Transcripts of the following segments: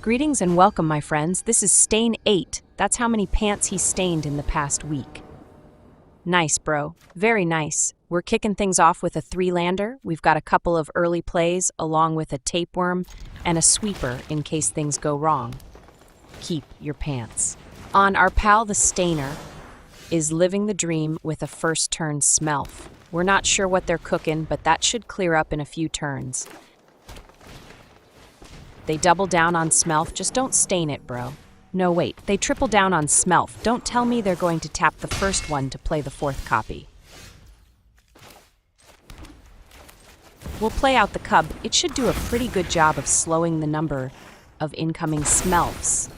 Greetings and welcome, my friends. This is Stain 8. That's how many pants he stained in the past week. Nice, bro. Very nice. We're kicking things off with a 3-lander. We've got a couple of early plays, along with a tapeworm and a sweeper in case things go wrong. Keep your pants. On our pal the Stainer is living the dream with a first turn Smelf. We're not sure what they're cooking, but that should clear up in a few turns. They double down on Smelf, just don't stain it, bro. No, wait, they triple down on Smelf. Don't tell me they're going to tap the first one to play the fourth copy. We'll play out the Cub. It should do a pretty good job of slowing the number of incoming Smelfs.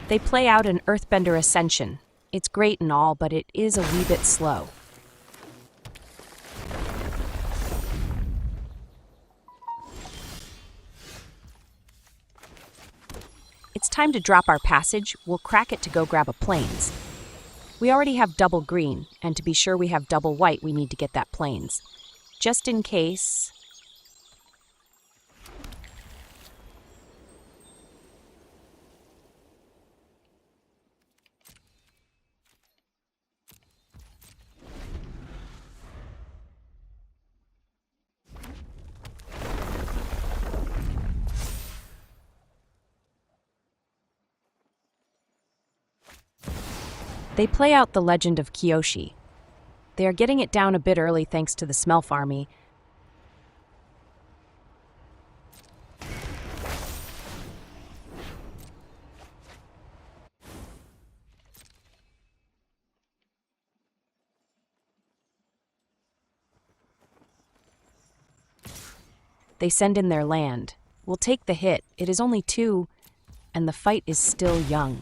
They play out an Earthbender Ascension. It's great and all, but it is a wee bit slow. It's time to drop our passage. We'll crack it to go grab a plains. We already have double green, and to be sure we have double white, we need to get that plains. Just in case. They play out the Legend of Kyoshi. They are getting it down a bit early thanks to the Smelf army. They send in their land. We'll take the hit. It is only 2, and the fight is still young.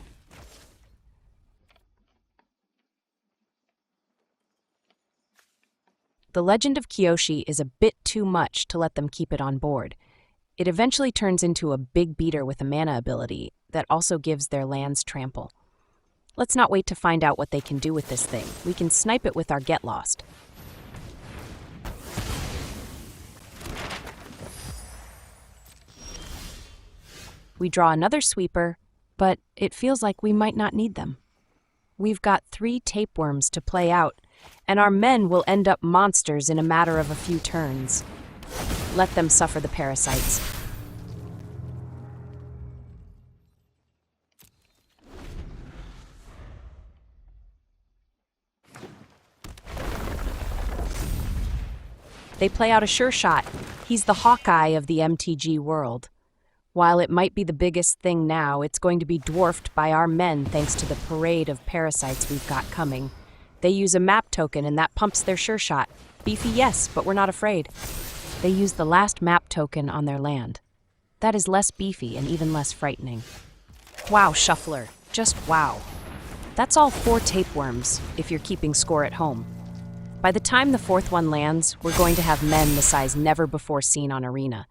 The Legend of Kyoshi is a bit too much to let them keep it on board. It eventually turns into a big beater with a mana ability that also gives their lands trample. Let's not wait to find out what they can do with this thing. We can snipe it with our Get Lost. We draw another sweeper, but it feels like we might not need them. We've got 3 tapeworms to play out, and our men will end up monsters in a matter of a few turns. Let them suffer the parasites. They play out a sure shot. He's the Hawkeye of the MTG world. While it might be the biggest thing now, it's going to be dwarfed by our men thanks to the parade of parasites we've got coming. They use a map token, and that pumps their sure shot. Beefy, yes, but we're not afraid. They use the last map token on their land. That is less beefy and even less frightening. Wow, Shuffler. Just wow. That's all 4 tapeworms, if you're keeping score at home. By the time the 4th one lands, we're going to have men the size never before seen on Arena.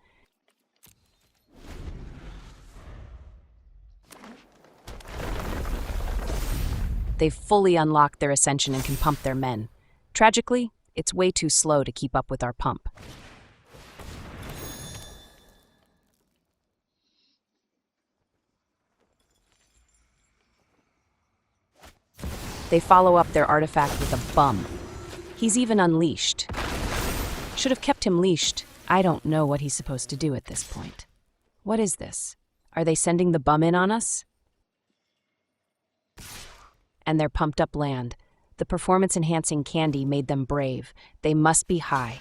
They've fully unlocked their ascension and can pump their men. Tragically, it's way too slow to keep up with our pump. They follow up their artifact with a bum. He's even unleashed. Should have kept him leashed. I don't know what he's supposed to do at this point. What is this? Are they sending the bum in on us? And their pumped-up land. The performance-enhancing candy made them brave. They must be high.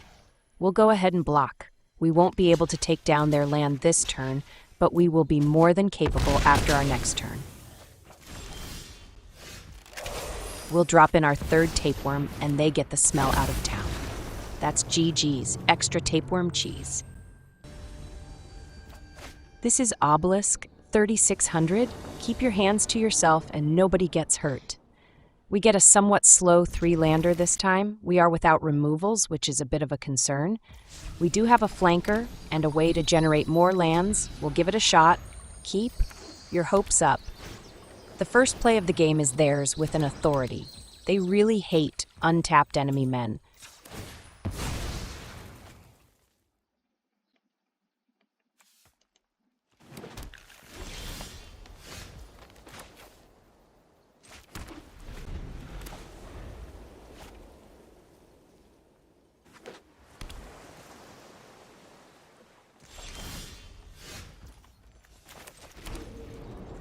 We'll go ahead and block. We won't be able to take down their land this turn, but we will be more than capable after our next turn. We'll drop in our 3rd tapeworm, and they get the smell out of town. That's GG's, extra tapeworm cheese. This is Obelisk 3600. Keep your hands to yourself and nobody gets hurt. We get a somewhat slow 3-lander this time. We are without removals, which is a bit of a concern. We do have a flanker and a way to generate more lands. We'll give it a shot. Keep your hopes up. The first play of the game is theirs with an authority. They really hate untapped enemy men.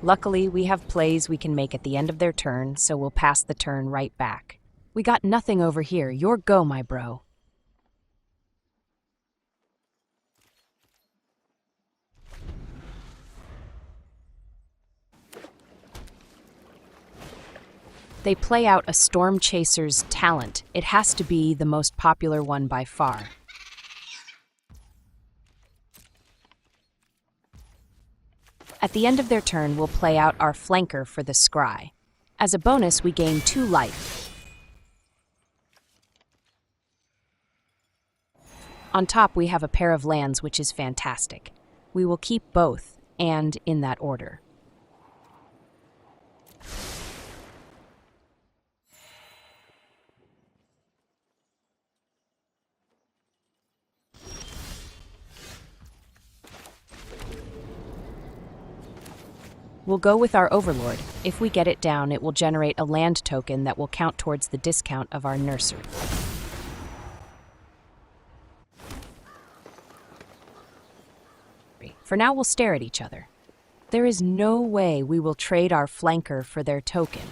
Luckily, we have plays we can make at the end of their turn, so we'll pass the turn right back. We got nothing over here. Your go, my bro. They play out a Storm Chaser's talent. It has to be the most popular one by far. At the end of their turn, we'll play out our Flanker for the Scry. As a bonus, we gain 2 life. On top, we have a pair of lands, which is fantastic. We will keep both, and in that order. We'll go with our Overlord. If we get it down, it will generate a land token that will count towards the discount of our nursery. For now, we'll stare at each other. There is no way we will trade our Flanker for their token.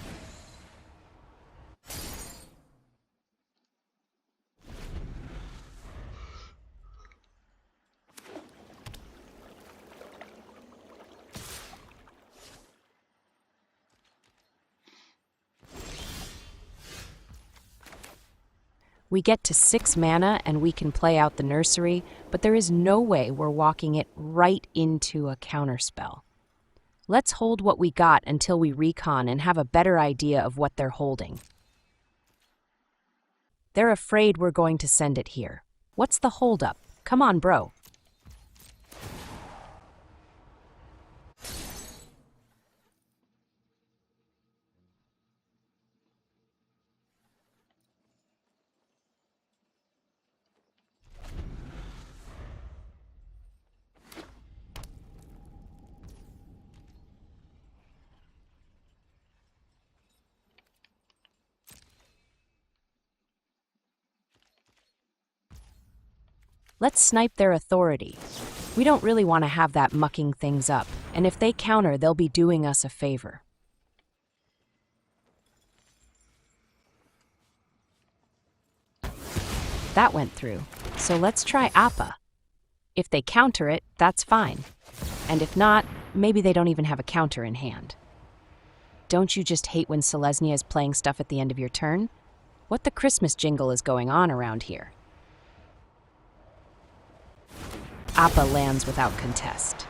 We get to 6 mana and we can play out the nursery, but there is no way we're walking it right into a counterspell. Let's hold what we got until we recon and have a better idea of what they're holding. They're afraid we're going to send it here. What's the holdup? Come on, bro. Let's snipe their authority. We don't really want to have that mucking things up, and if they counter, they'll be doing us a favor. That went through, so let's try Appa. If they counter it, that's fine. And if not, maybe they don't even have a counter in hand. Don't you just hate when Selesnya is playing stuff at the end of your turn? What the Christmas jingle is going on around here? Appa lands without contest.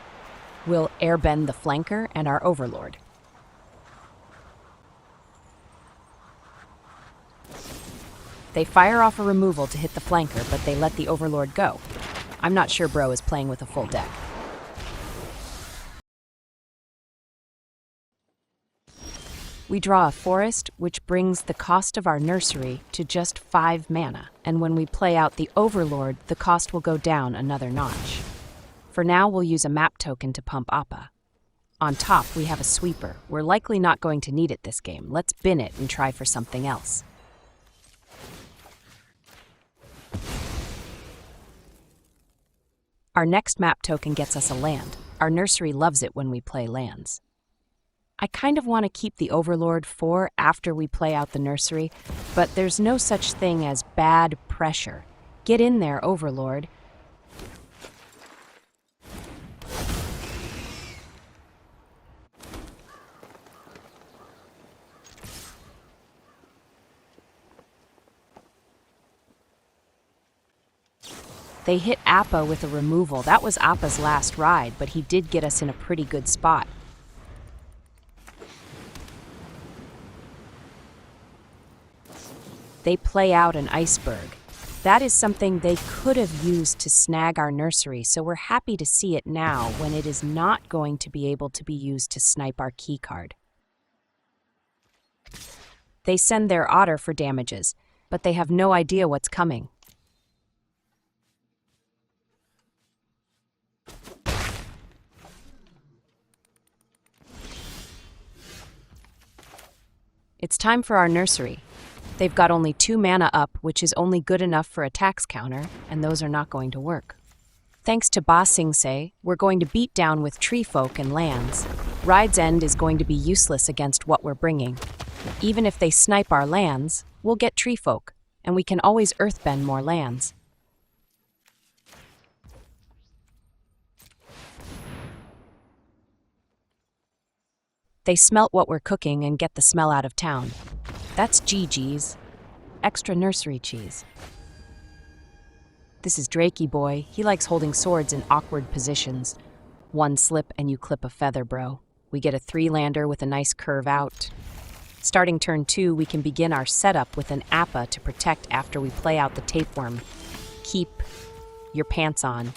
We'll airbend the Flanker and our Overlord. They fire off a removal to hit the Flanker, but they let the Overlord go. I'm not sure bro is playing with a full deck. We draw a forest, which brings the cost of our nursery to just 5 mana, and when we play out the Overlord, the cost will go down another notch. For now, we'll use a map token to pump Appa. On top, we have a sweeper. We're likely not going to need it this game. Let's bin it and try for something else. Our next map token gets us a land. Our nursery loves it when we play lands. I kind of want to keep the Overlord for after we play out the nursery, but there's no such thing as bad pressure. Get in there, Overlord. They hit Appa with a removal. That was Appa's last ride, but he did get us in a pretty good spot. They play out an iceberg. That is something they could have used to snag our nursery, so we're happy to see it now when it is not going to be able to be used to snipe our keycard. They send their otter for damages, but they have no idea what's coming. It's time for our nursery. They've got only 2 mana up, which is only good enough for a tax counter, and those are not going to work. Thanks to Ba Singse, we're going to beat down with tree folk and lands. Ride's End is going to be useless against what we're bringing. Even if they snipe our lands, we'll get tree folk, and we can always earthbend more lands. They smelt what we're cooking and get the smell out of town. That's GG's. Extra nursery cheese. This is Drakey boy. He likes holding swords in awkward positions. One slip and you clip a feather, bro. We get a 3-lander with a nice curve out. Starting turn 2, we can begin our setup with an Appa to protect after we play out the tapeworm. Keep your pants on.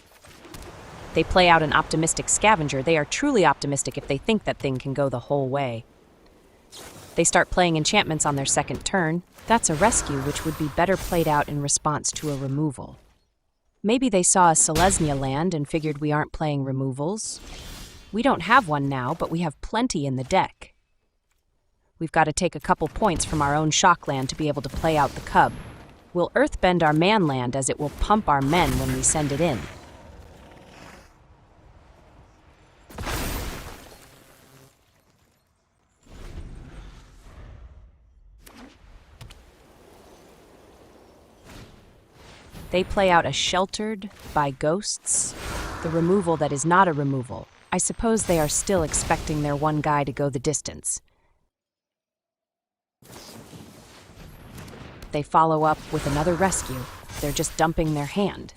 They play out an optimistic scavenger. They are truly optimistic if they think that thing can go the whole way. They start playing enchantments on their second turn. That's a rescue, which would be better played out in response to a removal. Maybe they saw a Selesnya land and figured we aren't playing removals. We don't have one now, but we have plenty in the deck. We've got to take a couple points from our own shock land to be able to play out the Cub. We'll earthbend our man land as it will pump our men when we send it in. They play out a Sheltered by Ghosts, the removal that is not a removal. I suppose they are still expecting their one guy to go the distance. They follow up with another rescue. They're just dumping their hand.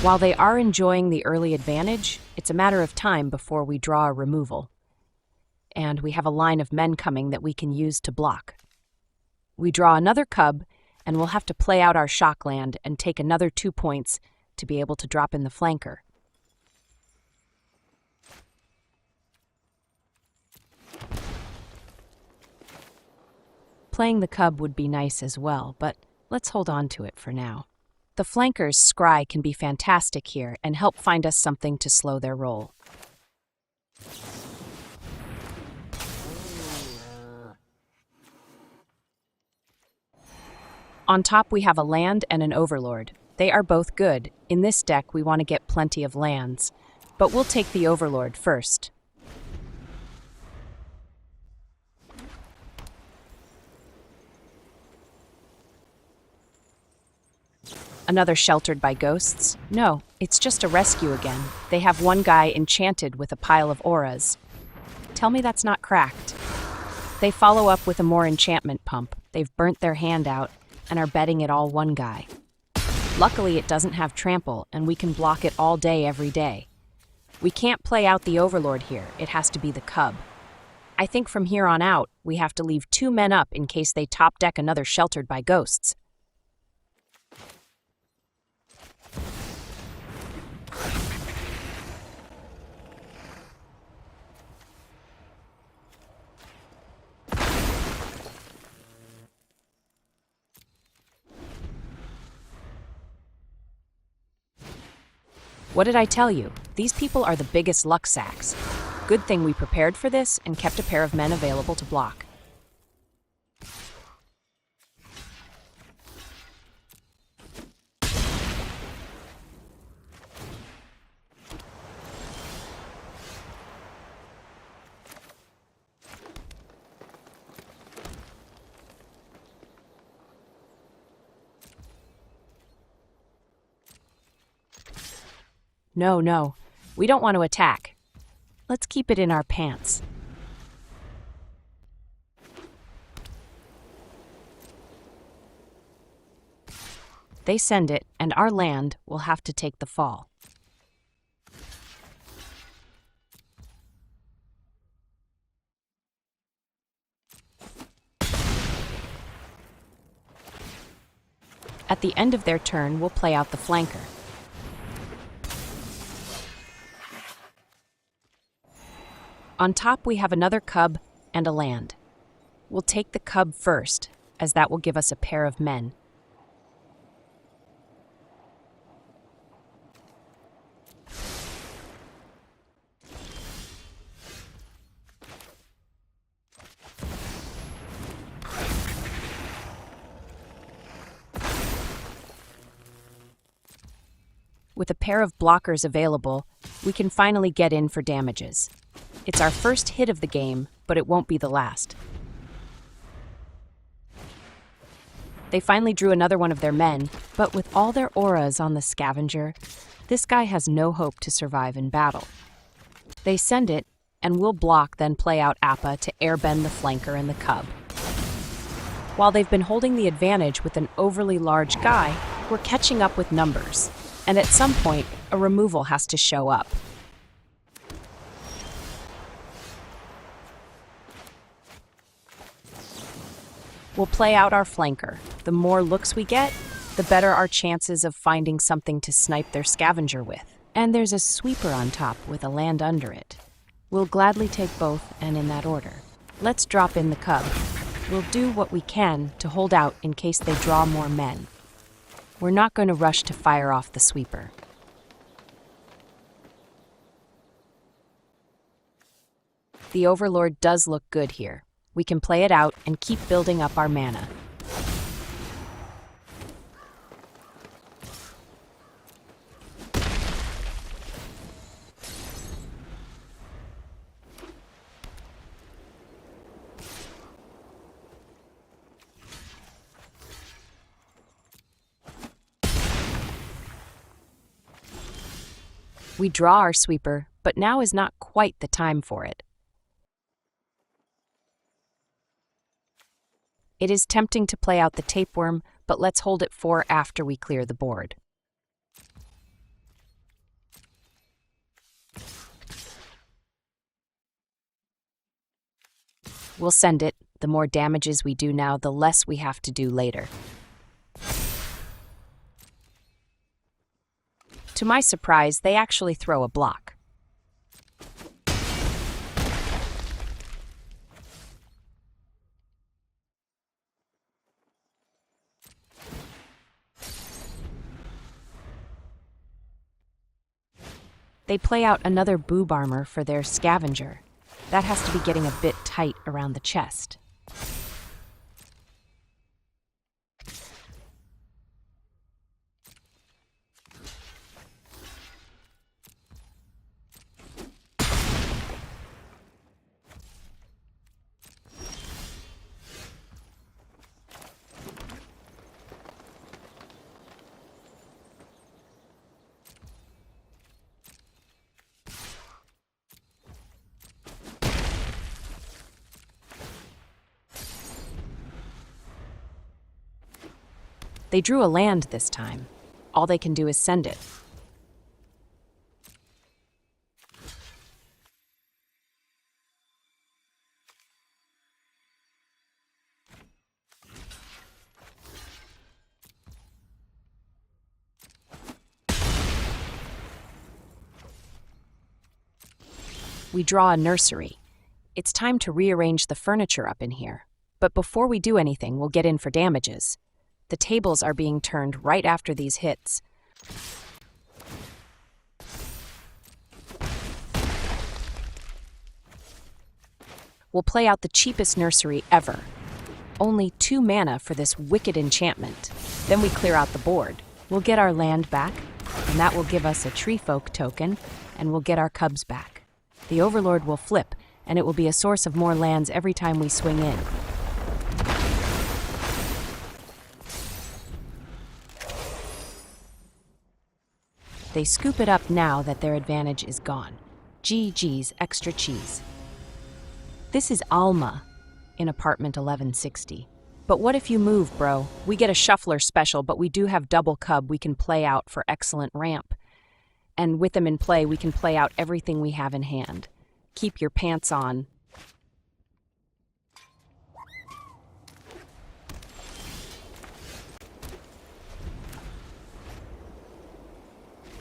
While they are enjoying the early advantage, it's a matter of time before we draw a removal. And we have a line of men coming that we can use to block. We draw another Cub, and we'll have to play out our shock land and take another 2 points to be able to drop in the flanker. Playing the Cub would be nice as well, but let's hold on to it for now. The flanker's scry can be fantastic here and help find us something to slow their roll. On top we have a land and an Overlord. They are both good. In this deck we want to get plenty of lands, but we'll take the Overlord first. Another Sheltered by Ghosts? No, it's just a rescue again. They have one guy enchanted with a pile of auras. Tell me that's not cracked. They follow up with a more enchantment pump. They've burnt their hand out and are betting it all one guy. Luckily, it doesn't have trample, and we can block it all day, every day. We can't play out the Overlord here. It has to be the Cub. I think from here on out, we have to leave 2 men up in case they top deck another Sheltered by Ghosts. What did I tell you? These people are the biggest luck sacks. Good thing we prepared for this and kept a pair of men available to block. No, we don't want to attack. Let's keep it in our pants. They send it, and our land will have to take the fall. At the end of their turn, we'll play out the flanker. On top, we have another Cub and a land. We'll take the Cub first, as that will give us a pair of men. With a pair of blockers available, we can finally get in for damages. It's our first hit of the game, but it won't be the last. They finally drew another one of their men, but with all their auras on the scavenger, this guy has no hope to survive in battle. They send it, and we'll block, then play out Appa to airbend the flanker and the cub. While they've been holding the advantage with an overly large guy, we're catching up with numbers, and at some point, a removal has to show up. We'll play out our flanker. The more looks we get, the better our chances of finding something to snipe their scavenger with. And there's a sweeper on top with a land under it. We'll gladly take both, and in that order. Let's drop in the cub. We'll do what we can to hold out in case they draw more men. We're not going to rush to fire off the sweeper. The Overlord does look good here. We can play it out and keep building up our mana. We draw our sweeper, but now is not quite the time for it. It is tempting to play out the tapeworm, but let's hold it for after we clear the board. We'll send it. The more damages we do now, the less we have to do later. To my surprise, they actually throw a block. They play out another boob armor for their scavenger. That has to be getting a bit tight around the chest. They drew a land this time. All they can do is send it. We draw a nursery. It's time to rearrange the furniture up in here. But before we do anything, we'll get in for damages. The tables are being turned right after these hits. We'll play out the cheapest nursery ever. Only 2 mana for this wicked enchantment. Then we clear out the board. We'll get our land back, and that will give us a tree folk token, and we'll get our cubs back. The Overlord will flip, and it will be a source of more lands every time we swing in. They scoop it up now that their advantage is gone. GG's extra cheese. This is Alma in apartment 1160. But what if you move, bro? We get a shuffler special, but we do have double cub we can play out for excellent ramp. And with them in play, we can play out everything we have in hand. Keep your pants on.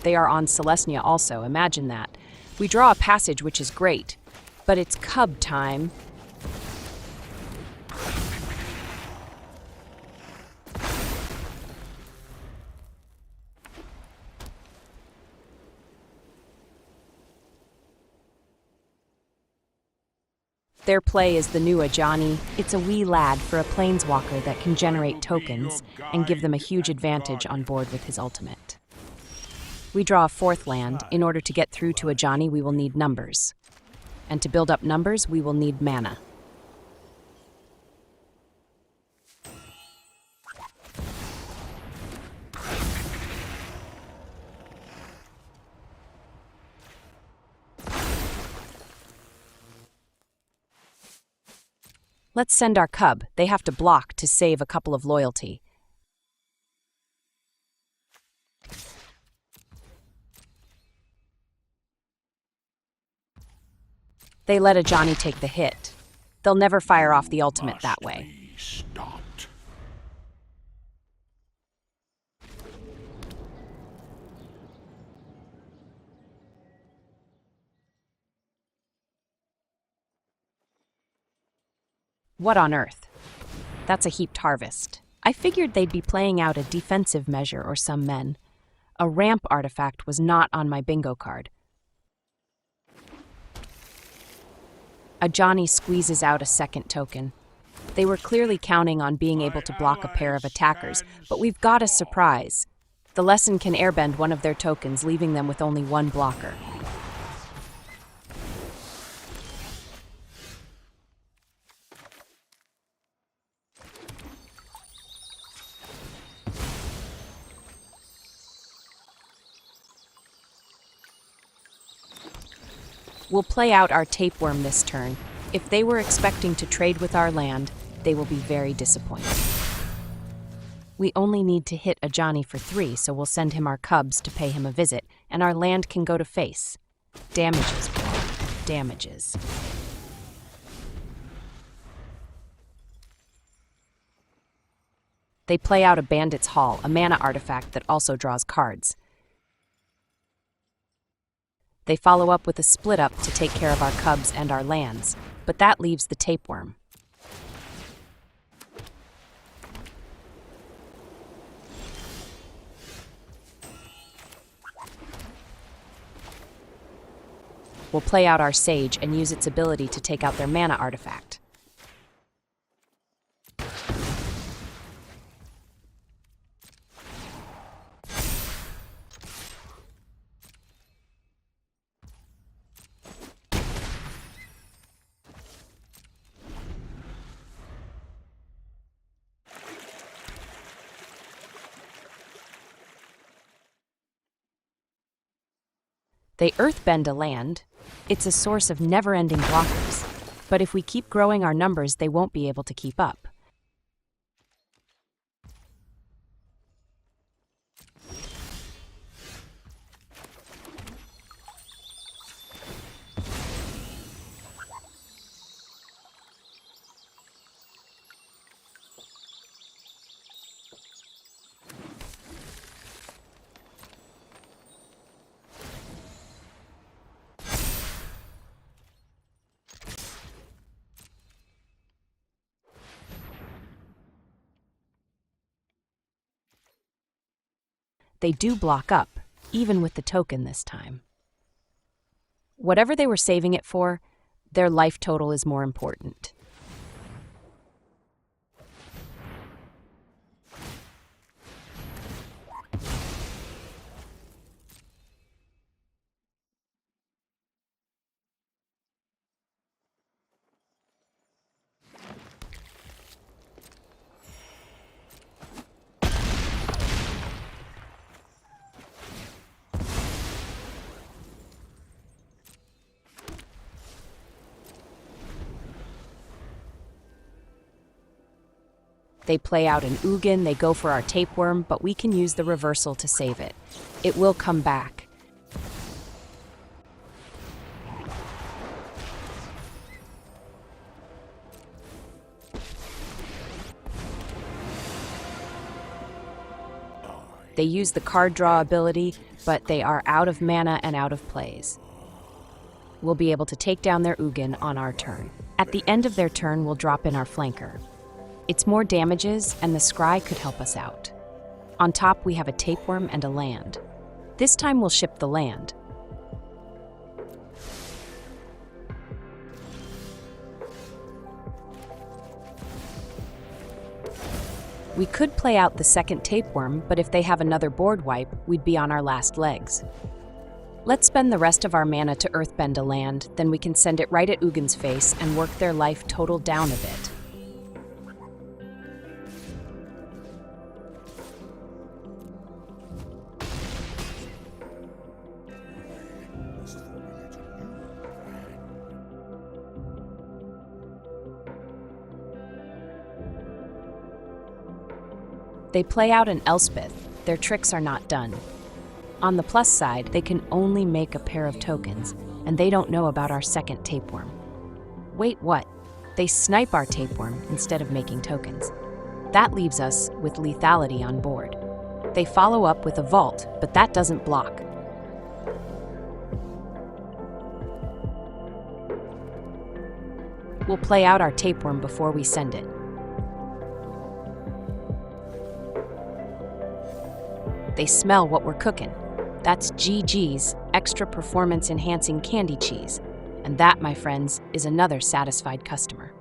They are on Selesnya also, imagine that. We draw a passage, which is great, but it's cub time. Their play is the new Ajani. It's a wee lad for a planeswalker that can generate tokens and give them a huge advantage on board with his ultimate. We draw a fourth land. In order to get through to Ajani, we will need numbers. And to build up numbers, we will need mana. Let's send our cub. They have to block to save a couple of loyalty. They let Ajani take the hit. They'll never fire off the ultimate that way. Stopped. What on earth? That's a heaped harvest. I figured they'd be playing out a defensive measure or some men. A ramp artifact was not on my bingo card. Ajani squeezes out a second token. They were clearly counting on being able to block a pair of attackers, but we've got a surprise. The lesson can airbend one of their tokens, leaving them with only one blocker. We'll play out our tapeworm this turn. If they were expecting to trade with our land, they will be very disappointed. We only need to hit Ajani for 3, so we'll send him our cubs to pay him a visit, and our land can go to face. Damages, bro. Damages. They play out a Bandit's Hall, a mana artifact that also draws cards. They follow up with a split up to take care of our cubs and our lands, but that leaves the tapeworm. We'll play out our Sage and use its ability to take out their mana artifact. They earthbend a land. It's a source of never-ending blockers. But if we keep growing our numbers, they won't be able to keep up. They do block up, even with the token this time. Whatever they were saving it for, their life total is more important. They play out an Ugin, they go for our tapeworm, but we can use the reversal to save it. It will come back. They use the card draw ability, but they are out of mana and out of plays. We'll be able to take down their Ugin on our turn. At the end of their turn, we'll drop in our flanker. It's more damages, and the scry could help us out. On top, we have a tapeworm and a land. This time we'll ship the land. We could play out the second tapeworm, but if they have another board wipe, we'd be on our last legs. Let's spend the rest of our mana to earthbend a land, then we can send it right at Ugin's face and work their life total down a bit. They play out an Elspeth. Their tricks are not done. On the plus side, they can only make a pair of tokens, and they don't know about our second tapeworm. Wait, what? They snipe our tapeworm instead of making tokens. That leaves us with lethality on board. They follow up with a vault, but that doesn't block. We'll play out our tapeworm before we send it. They smell what we're cooking. That's GG's, extra performance enhancing candy cheese. And that, my friends, is another satisfied customer.